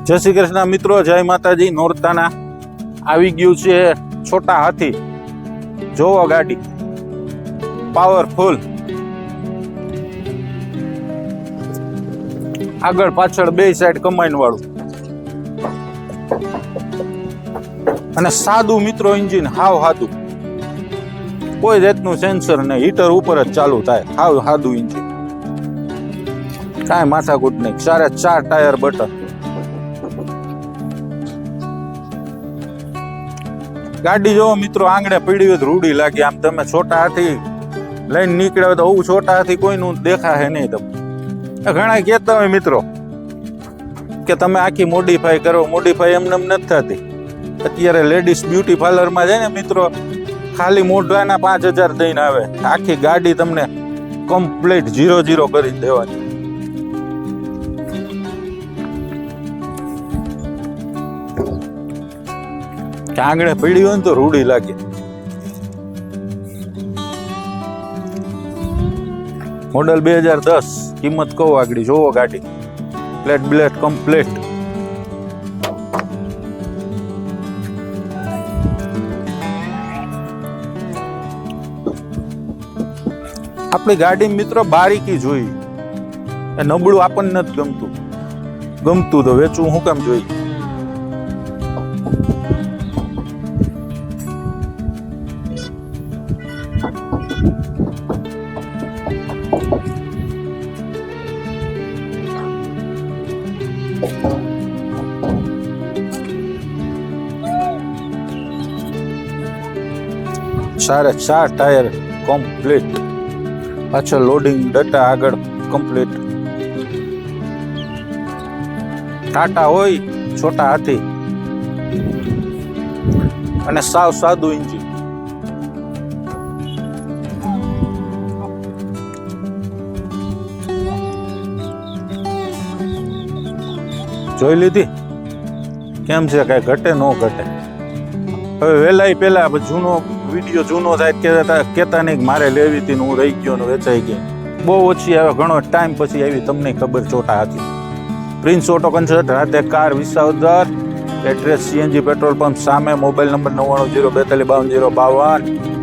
જય શ્રી કૃષ્ણ મિત્રો, જય માતાજી. નોરતાના આવી ગયું છે છોટા હાથી. જોવો ગાડી પાવરફુલ, આગળ પાછળ બે સાઈડ કમાઈન વાળું અને સાદું મિત્રો એન્જિન, હાવ સાદું, કોઈ જાતનું સેન્સર નહીં, હીટર ઉપર જ ચાલુ થાય, હાવ સાદું એન્જિન, કાંઈ માથાકૂટ નહીં. 4 ટાયર બટન. ગાડી જોવો મિત્રો, આંગણે પડી હોય તો રૂડી લાગી. આમ તમે છોટા હાથી લઈને નીકળ્યા હોય તો આવું છોટા હાથી કોઈનું દેખાશે નહીં. તમને ઘણા કહેતા હોય મિત્રો કે તમે આખી મોડિફાઈ કરો. મોડિફાઈ એમને નથી થતી. અત્યારે લેડીઝ બ્યુટી પાર્લરમાં જાય ને મિત્રો, ખાલી મોઢાના 5000 દઈને આવે, આખી ગાડી તમને કમ્પ્લીટ 0-0 કરી દેવાની. આંગણે પડી હોય ને તો રૂડી લાગે. મોડલ 2010, કિંમત કહું આગળ, જોવો ગાડી પ્લેટ બ્લેટ કમ્પ્લીટ. આપણી ગાડી મિત્રો બારીકી જોઈ, એ નબળું આપણને નથી ગમતું તો વેચવું હું કેમ જોઈ. સારે 4 ટાયર કમ્પ્લીટ, પાછળ લોડિંગ ડટા, આગળ કમ્પ્લીટ. ટાટા હોય છોટા હાથી અને સાવ સાદું એન્જિન. જોઈ લીધી કેમ છે, કઈ ઘટે ન ઘટે. હવે વહેલા પેલા જૂનો વિડીયો જૂનો થાય કેતા નહીં મારે લેવી હતી, હું રહી ગયો ને વેચાઈ ગઈ. બહુ ઓછી આવે, ઘણો ટાઈમ પછી આવી, તમને ખબર છોટા હાથી. પ્રિન્સ ઓટો કન્સલ્ટ, રાતે car, Visavadar, address CNG petrol pump સામે, મોબાઈલ નંબર 9902425052.